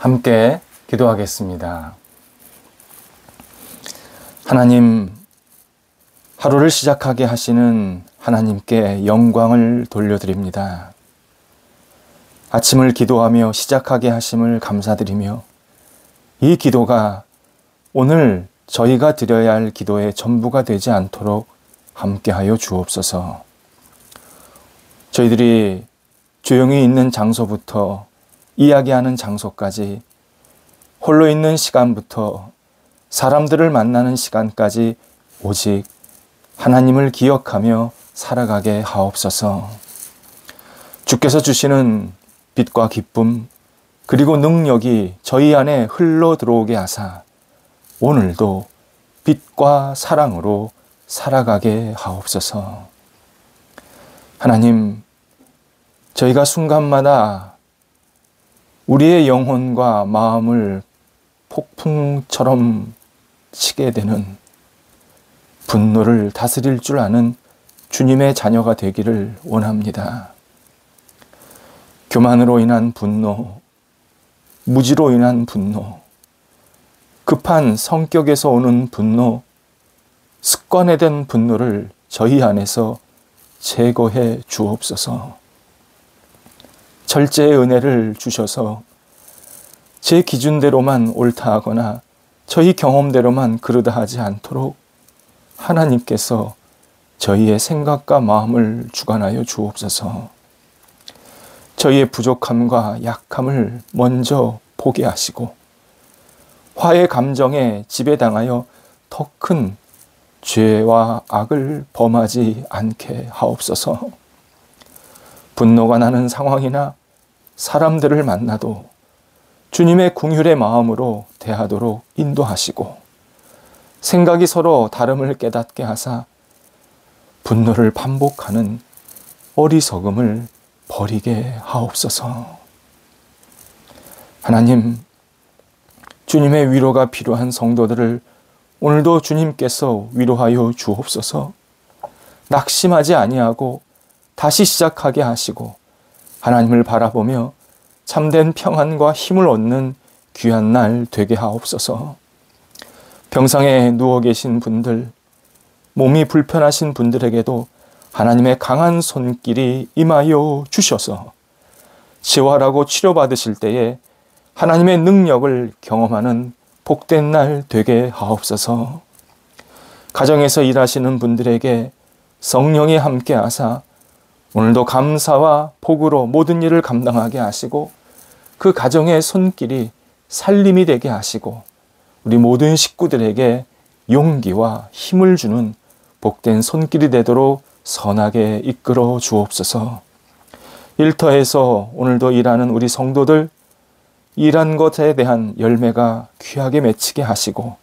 함께 기도하겠습니다. 하나님, 하루를 시작하게 하시는 하나님께 영광을 돌려드립니다. 아침을 기도하며 시작하게 하심을 감사드리며 이 기도가 오늘 저희가 드려야 할 기도의 전부가 되지 않도록 함께하여 주옵소서. 저희들이 조용히 있는 장소부터 이야기하는 장소까지, 홀로 있는 시간부터 사람들을 만나는 시간까지 오직 하나님을 기억하며 살아가게 하옵소서. 주께서 주시는 빛과 기쁨 그리고 능력이 저희 안에 흘러 들어오게 하사 오늘도 빛과 사랑으로 살아가게 하옵소서. 하나님, 저희가 순간마다 우리의 영혼과 마음을 폭풍처럼 치게 되는 분노를 다스릴 줄 아는 주님의 자녀가 되기를 원합니다. 교만으로 인한 분노, 무지로 인한 분노, 급한 성격에서 오는 분노, 습관에 된 분노를 저희 안에서 제거해 주옵소서. 절제의 은혜를 주셔서 제 기준대로만 옳다 하거나 저희 경험대로만 그르다 하지 않도록 하나님께서 저희의 생각과 마음을 주관하여 주옵소서. 저희의 부족함과 약함을 먼저 보게 하시고 화의 감정에 지배당하여 더 큰 죄와 악을 범하지 않게 하옵소서. 분노가 나는 상황이나 사람들을 만나도 주님의 긍휼의 마음으로 대하도록 인도하시고 생각이 서로 다름을 깨닫게 하사 분노를 반복하는 어리석음을 버리게 하옵소서. 하나님, 주님의 위로가 필요한 성도들을 오늘도 주님께서 위로하여 주옵소서. 낙심하지 아니하고 다시 시작하게 하시고 하나님을 바라보며 참된 평안과 힘을 얻는 귀한 날 되게 하옵소서. 병상에 누워 계신 분들, 몸이 불편하신 분들에게도 하나님의 강한 손길이 임하여 주셔서 재활하고 치료받으실 때에 하나님의 능력을 경험하는 복된 날 되게 하옵소서. 가정에서 일하시는 분들에게 성령이 함께 하사 오늘도 감사와 복으로 모든 일을 감당하게 하시고 그 가정의 손길이 살림이 되게 하시고 우리 모든 식구들에게 용기와 힘을 주는 복된 손길이 되도록 선하게 이끌어 주옵소서. 일터에서 오늘도 일하는 우리 성도들, 일한 것에 대한 열매가 귀하게 맺히게 하시고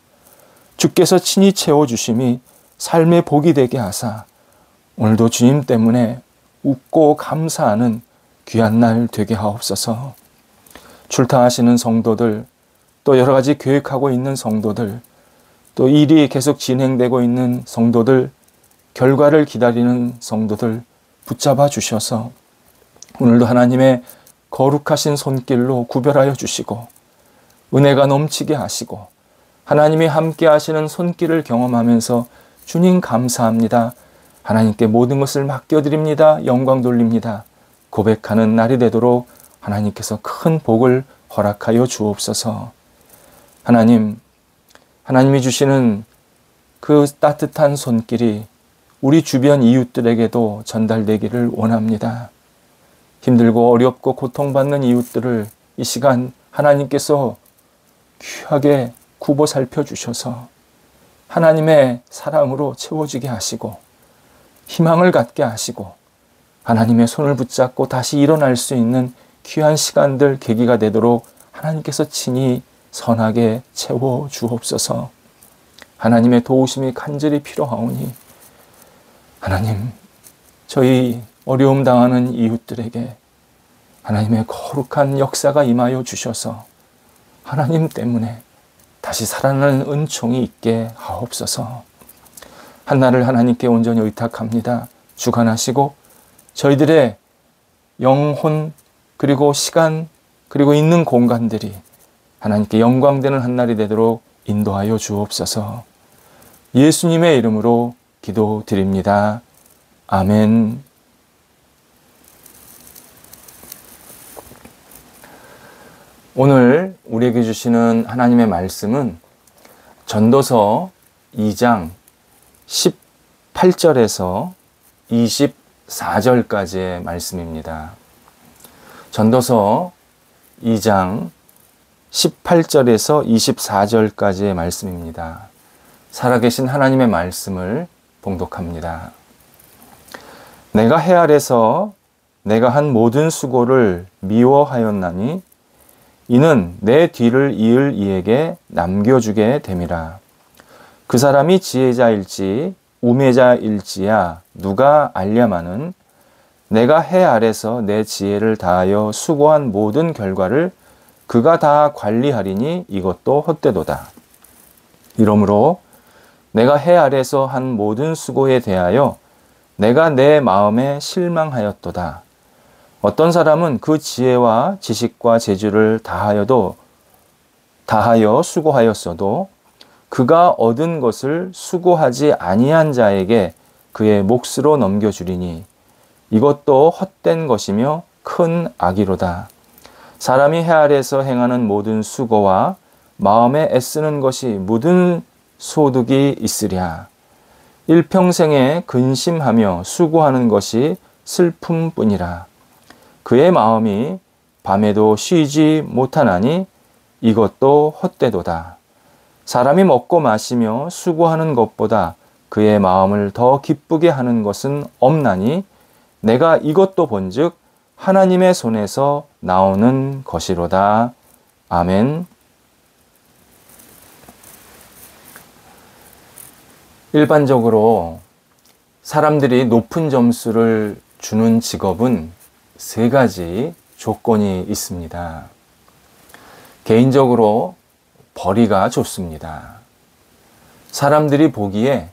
주께서 친히 채워주심이 삶의 복이 되게 하사 오늘도 주님 때문에 웃고 감사하는 귀한 날 되게 하옵소서. 출타하시는 성도들, 또 여러 가지 계획하고 있는 성도들, 또 일이 계속 진행되고 있는 성도들, 결과를 기다리는 성도들 붙잡아 주셔서 오늘도 하나님의 거룩하신 손길로 구별하여 주시고 은혜가 넘치게 하시고 하나님이 함께 하시는 손길을 경험하면서 주님 감사합니다. 하나님께 모든 것을 맡겨드립니다. 영광 돌립니다. 고백하는 날이 되도록 하나님께서 큰 복을 허락하여 주옵소서. 하나님이 주시는 그 따뜻한 손길이 우리 주변 이웃들에게도 전달되기를 원합니다. 힘들고 어렵고 고통받는 이웃들을 이 시간 하나님께서 귀하게 굽어 살펴주셔서 하나님의 사랑으로 채워지게 하시고 희망을 갖게 하시고 하나님의 손을 붙잡고 다시 일어날 수 있는 귀한 시간들 계기가 되도록 하나님께서 친히 선하게 채워 주옵소서. 하나님의 도우심이 간절히 필요하오니 하나님, 저희 어려움 당하는 이웃들에게 하나님의 거룩한 역사가 임하여 주셔서 하나님 때문에 다시 살아나는 은총이 있게 하옵소서. 한날을 하나님께 온전히 의탁합니다. 주관하시고 저희들의 영혼 그리고 시간 그리고 있는 공간들이 하나님께 영광되는 한 날이 되도록 인도하여 주옵소서. 예수님의 이름으로 기도드립니다. 아멘. 오늘 우리에게 주시는 하나님의 말씀은 전도서 2장 18절에서 24절까지의 말씀입니다. 전도서 2장 18절에서 24절까지의 말씀입니다. 살아계신 하나님의 말씀을 봉독합니다. 내가 해 아래서 내가 한 모든 수고를 미워하였나니 이는 내 뒤를 이을 이에게 남겨주게 됨이라. 그 사람이 지혜자일지 우매자일지야 누가 알랴마는 내가 해 아래서 내 지혜를 다하여 수고한 모든 결과를 그가 다 관리하리니 이것도 헛되도다. 이러므로 내가 해 아래서 한 모든 수고에 대하여 내가 내 마음에 실망하였도다. 어떤 사람은 그 지혜와 지식과 재주를 다하여 수고하였어도 그가 얻은 것을 수고하지 아니한 자에게 그의 몫으로 넘겨주리니 이것도 헛된 것이며 큰 악이로다. 사람이 해 아래서 행하는 모든 수고와 마음에 애쓰는 것이 묻은 소득이 있으랴. 일평생에 근심하며 수고하는 것이 슬픔뿐이라. 그의 마음이 밤에도 쉬지 못하나니 이것도 헛되도다. 사람이 먹고 마시며 수고하는 것보다 그의 마음을 더 기쁘게 하는 것은 없나니 내가 이것도 본즉 하나님의 손에서 나오는 것이로다. 아멘. 일반적으로 사람들이 높은 점수를 주는 직업은 세 가지 조건이 있습니다. 개인적으로 벌이가 좋습니다. 사람들이 보기에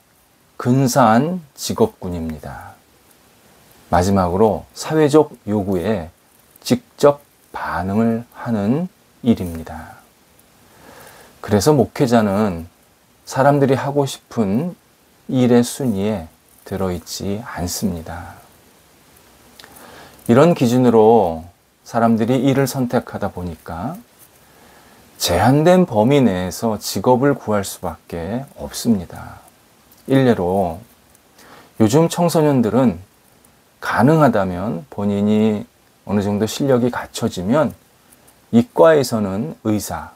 근사한 직업군입니다. 마지막으로 사회적 요구에 직접 반응을 하는 일입니다. 그래서 목회자는 사람들이 하고 싶은 일의 순위에 들어있지 않습니다. 이런 기준으로 사람들이 일을 선택하다 보니까 제한된 범위 내에서 직업을 구할 수밖에 없습니다. 일례로 요즘 청소년들은 가능하다면 본인이 어느 정도 실력이 갖춰지면 이과에서는 의사,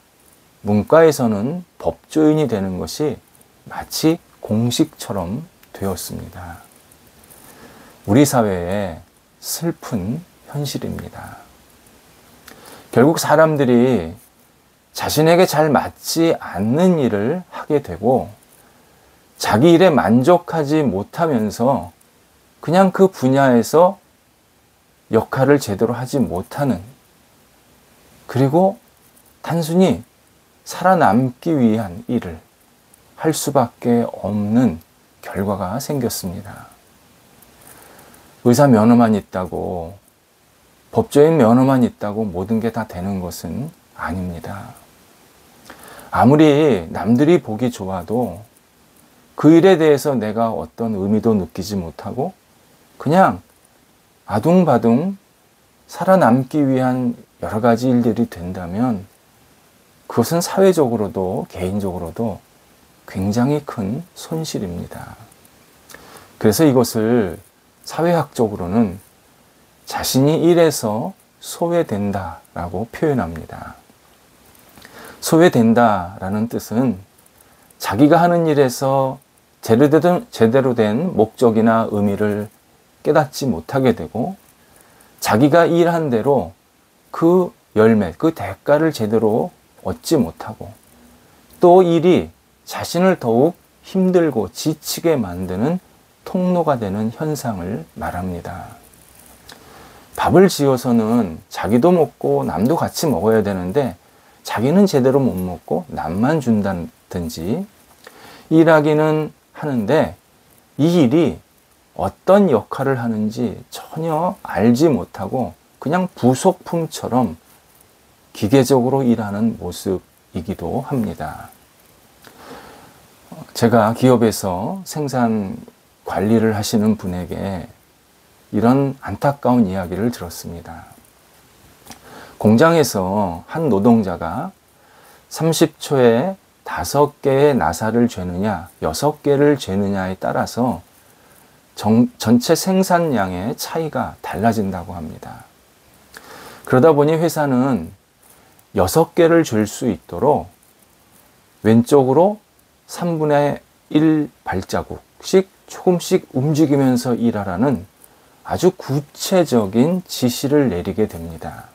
문과에서는 법조인이 되는 것이 마치 공식처럼 되었습니다. 우리 사회에 슬픈 현실입니다. 결국 사람들이 자신에게 잘 맞지 않는 일을 하게 되고 자기 일에 만족하지 못하면서 그냥 그 분야에서 역할을 제대로 하지 못하는, 그리고 단순히 살아남기 위한 일을 할 수밖에 없는 결과가 생겼습니다. 의사 면허만 있다고, 법조인 면허만 있다고 모든 게 다 되는 것은 아닙니다. 아무리 남들이 보기 좋아도 그 일에 대해서 내가 어떤 의미도 느끼지 못하고 그냥 아둥바둥 살아남기 위한 여러 가지 일들이 된다면 그것은 사회적으로도 개인적으로도 굉장히 큰 손실입니다. 그래서 이것을 사회학적으로는 자신이 일에서 소외된다라고 표현합니다. 소외된다라는 뜻은 자기가 하는 일에서 제대로 된 목적이나 의미를 깨닫지 못하게 되고 자기가 일한 대로 그 열매, 그 대가를 제대로 얻지 못하고 또 일이 자신을 더욱 힘들고 지치게 만드는 통로가 되는 현상을 말합니다. 밥을 지어서는 자기도 먹고 남도 같이 먹어야 되는데 자기는 제대로 못 먹고 남만 준다든지 일하기는 하는데 이 일이 어떤 역할을 하는지 전혀 알지 못하고 그냥 부속품처럼 기계적으로 일하는 모습이기도 합니다. 제가 기업에서 생산 관리를 하시는 분에게 이런 안타까운 이야기를 들었습니다. 공장에서 한 노동자가 30초에 5개의 나사를 죄느냐 6개를 죄느냐에 따라서 전체 생산량의 차이가 달라진다고 합니다. 그러다 보니 회사는 6개를 쥘 수 있도록 왼쪽으로 3분의 1 발자국씩 조금씩 움직이면서 일하라는 아주 구체적인 지시를 내리게 됩니다.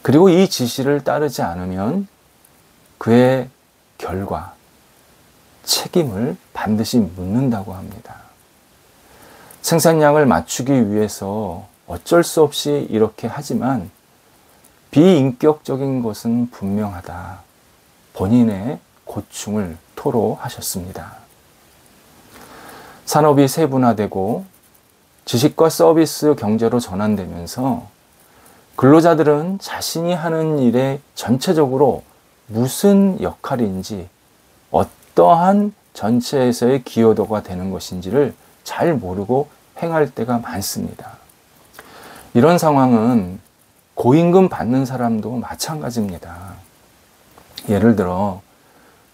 그리고 이 지시를 따르지 않으면 그의 결과, 책임을 반드시 묻는다고 합니다. 생산량을 맞추기 위해서 어쩔 수 없이 이렇게 하지만 비인격적인 것은 분명하다. 본인의 고충을 토로하셨습니다. 산업이 세분화되고 지식과 서비스 경제로 전환되면서 근로자들은 자신이 하는 일에 전체적으로 무슨 역할인지 어떠한 전체에서의 기여도가 되는 것인지를 잘 모르고 행할 때가 많습니다. 이런 상황은 고임금 받는 사람도 마찬가지입니다. 예를 들어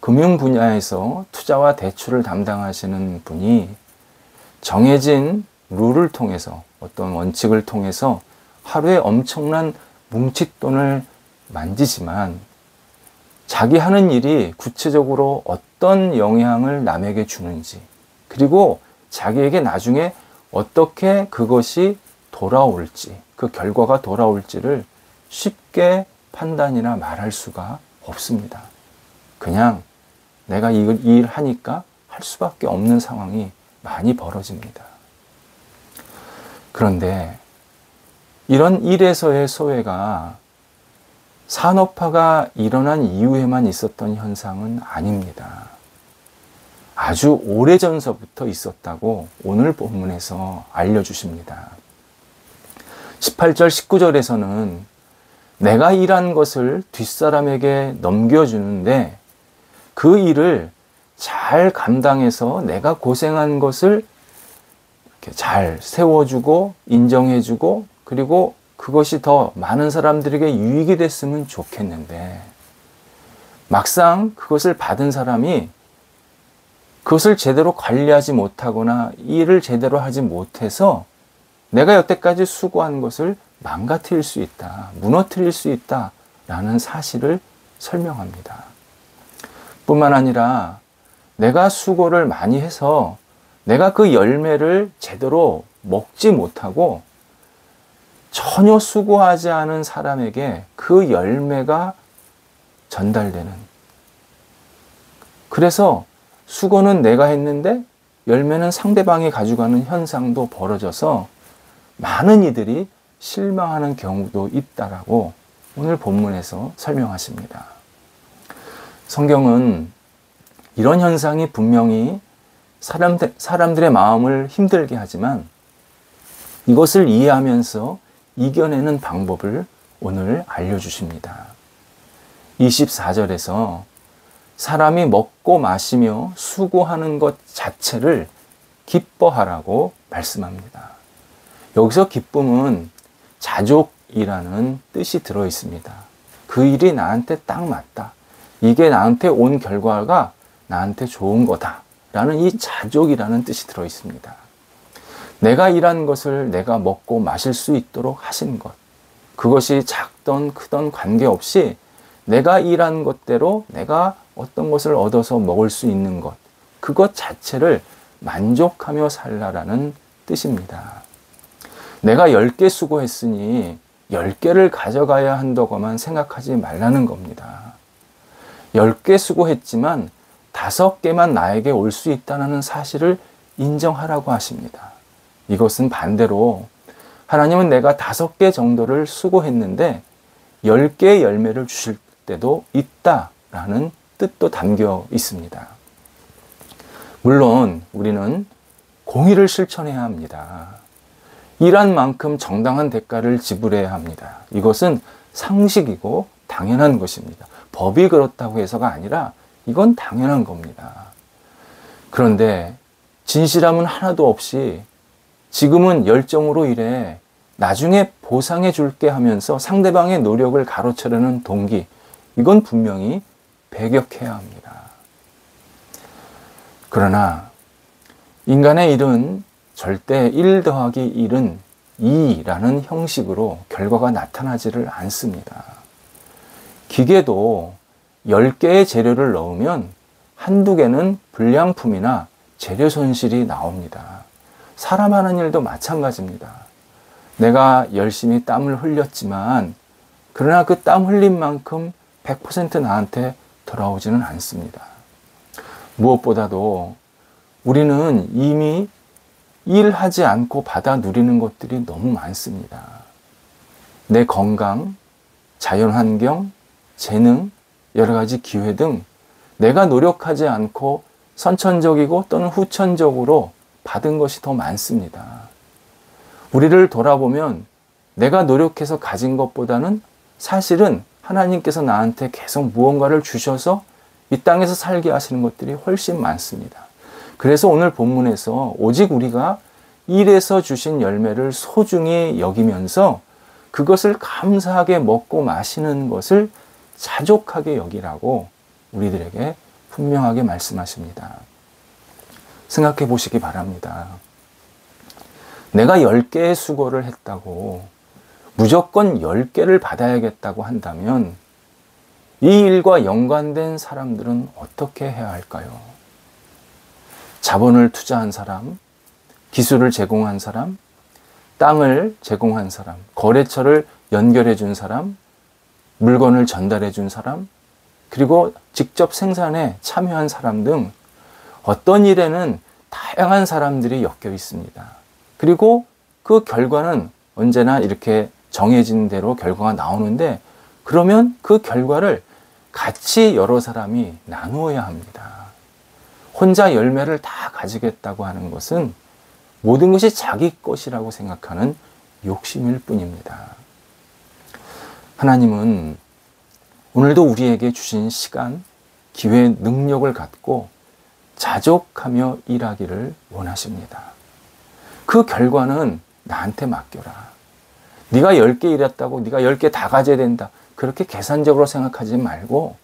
금융 분야에서 투자와 대출을 담당하시는 분이 정해진 룰을 통해서 어떤 원칙을 통해서 하루에 엄청난 뭉칫돈을 만지지만 자기 하는 일이 구체적으로 어떤 영향을 남에게 주는지 그리고 자기에게 나중에 어떻게 그것이 돌아올지 그 결과가 돌아올지를 쉽게 판단이나 말할 수가 없습니다. 그냥 내가 이 일 하니까 할 수밖에 없는 상황이 많이 벌어집니다. 그런데 이런 일에서의 소외가 산업화가 일어난 이후에만 있었던 현상은 아닙니다. 아주 오래전서부터 있었다고 오늘 본문에서 알려주십니다. 18절, 19절에서는 내가 일한 것을 뒷사람에게 넘겨주는데 그 일을 잘 감당해서 내가 고생한 것을 이렇게 잘 세워주고 인정해주고 그리고 그것이 더 많은 사람들에게 유익이 됐으면 좋겠는데 막상 그것을 받은 사람이 그것을 제대로 관리하지 못하거나 일을 제대로 하지 못해서 내가 여태까지 수고한 것을 망가뜨릴 수 있다, 무너뜨릴 수 있다라는 사실을 설명합니다. 뿐만 아니라 내가 수고를 많이 해서 내가 그 열매를 제대로 먹지 못하고 전혀 수고하지 않은 사람에게 그 열매가 전달되는, 그래서 수고는 내가 했는데 열매는 상대방이 가져가는 현상도 벌어져서 많은 이들이 실망하는 경우도 있다라고 오늘 본문에서 설명하십니다. 성경은 이런 현상이 분명히 사람들의 마음을 힘들게 하지만 이것을 이해하면서 이겨내는 방법을 오늘 알려주십니다. 24절에서 사람이 먹고 마시며 수고하는 것 자체를 기뻐하라고 말씀합니다. 여기서 기쁨은 자족이라는 뜻이 들어 있습니다. 그 일이 나한테 딱 맞다. 이게 나한테 온 결과가 나한테 좋은 거다. 라는 이 자족이라는 뜻이 들어 있습니다. 내가 일한 것을 내가 먹고 마실 수 있도록 하신 것. 그것이 작던 크던 관계없이 내가 일한 것대로 내가 어떤 것을 얻어서 먹을 수 있는 것. 그것 자체를 만족하며 살라라는 뜻입니다. 내가 10개 수고했으니 10개를 가져가야 한다고만 생각하지 말라는 겁니다. 10개 수고했지만 5개만 나에게 올 수 있다는 사실을 인정하라고 하십니다. 이것은 반대로 하나님은 내가 5개 정도를 수고했는데 10개의 열매를 주실 때도 있다라는 뜻도 담겨 있습니다. 물론 우리는 공의를 실천해야 합니다. 일한 만큼 정당한 대가를 지불해야 합니다. 이것은 상식이고 당연한 것입니다. 법이 그렇다고 해서가 아니라 이건 당연한 겁니다. 그런데 진실함은 하나도 없이 지금은 열정으로 일해 나중에 보상해 줄게 하면서 상대방의 노력을 가로채려는 동기, 이건 분명히 배격해야 합니다. 그러나 인간의 일은 절대 1 더하기 1은 2라는 형식으로 결과가 나타나지를 않습니다. 기계도 10개의 재료를 넣으면 한두 개는 불량품이나 재료 손실이 나옵니다. 사람 하는 일도 마찬가지입니다. 내가 열심히 땀을 흘렸지만 그러나 그 땀 흘린 만큼 100% 나한테 돌아오지는 않습니다. 무엇보다도 우리는 이미 일하지 않고 받아 누리는 것들이 너무 많습니다. 내 건강, 자연환경, 재능, 여러 가지 기회 등 내가 노력하지 않고 선천적이고 또는 후천적으로 받은 것이 더 많습니다. 우리를 돌아보면 내가 노력해서 가진 것보다는 사실은 하나님께서 나한테 계속 무언가를 주셔서 이 땅에서 살게 하시는 것들이 훨씬 많습니다. 그래서 오늘 본문에서 오직 우리가 일에서 주신 열매를 소중히 여기면서 그것을 감사하게 먹고 마시는 것을 자족하게 여기라고 우리들에게 분명하게 말씀하십니다. 생각해 보시기 바랍니다. 내가 10개의 수고를 했다고 무조건 10개를 받아야겠다고 한다면 이 일과 연관된 사람들은 어떻게 해야 할까요? 자본을 투자한 사람, 기술을 제공한 사람, 땅을 제공한 사람, 거래처를 연결해 준 사람, 물건을 전달해 준 사람, 그리고 직접 생산에 참여한 사람 등 어떤 일에는 다양한 사람들이 엮여 있습니다. 그리고 그 결과는 언제나 이렇게 정해진 대로 결과가 나오는데 그러면 그 결과를 같이 여러 사람이 나누어야 합니다. 혼자 열매를 다 가지겠다고 하는 것은 모든 것이 자기 것이라고 생각하는 욕심일 뿐입니다. 하나님은 오늘도 우리에게 주신 시간, 기회, 능력을 갖고 자족하며 일하기를 원하십니다. 그 결과는 나한테 맡겨라. 네가 10개 일했다고 네가 10개 다 가져야 된다. 그렇게 계산적으로 생각하지 말고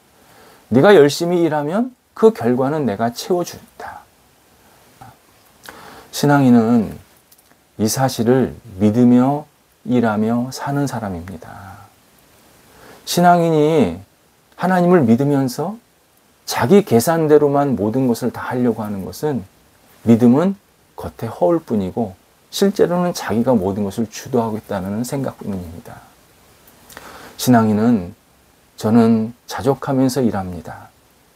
네가 열심히 일하면 그 결과는 내가 채워준다. 신앙인은 이 사실을 믿으며 일하며 사는 사람입니다. 신앙인이 하나님을 믿으면서 자기 계산대로만 모든 것을 다 하려고 하는 것은 믿음은 겉에 허울 뿐이고 실제로는 자기가 모든 것을 주도하고 있다는 생각뿐입니다. 신앙인은 저는 자족하면서 일합니다.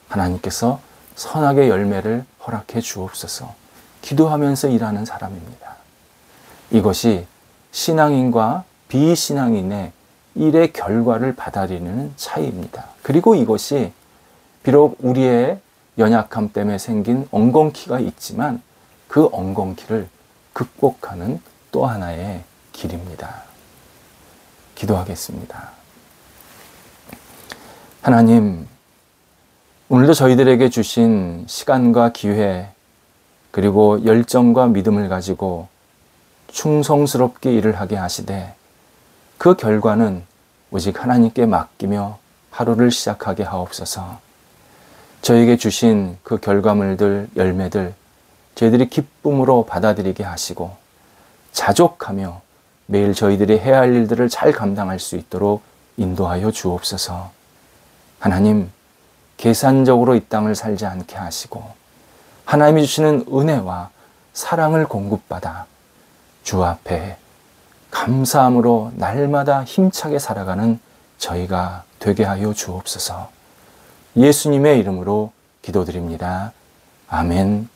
하나님께서 선악의 열매를 허락해 주옵소서. 기도하면서 일하는 사람입니다. 이것이 신앙인과 비신앙인의 일의 결과를 받아들이는 차이입니다. 그리고 이것이 비록 우리의 연약함 때문에 생긴 엉겅퀴가 있지만 그 엉겅퀴를 극복하는 또 하나의 길입니다. 기도하겠습니다. 하나님, 오늘도 저희들에게 주신 시간과 기회 그리고 열정과 믿음을 가지고 충성스럽게 일을 하게 하시되 그 결과는 오직 하나님께 맡기며 하루를 시작하게 하옵소서. 저에게 주신 그 결과물들, 열매들 저희들이 기쁨으로 받아들이게 하시고 자족하며 매일 저희들이 해야 할 일들을 잘 감당할 수 있도록 인도하여 주옵소서. 하나님, 계산적으로 이 땅을 살지 않게 하시고 하나님이 주시는 은혜와 사랑을 공급받아 주 앞에 감사함으로 날마다 힘차게 살아가는 저희가 되게 하여 주옵소서. 예수님의 이름으로 기도드립니다. 아멘.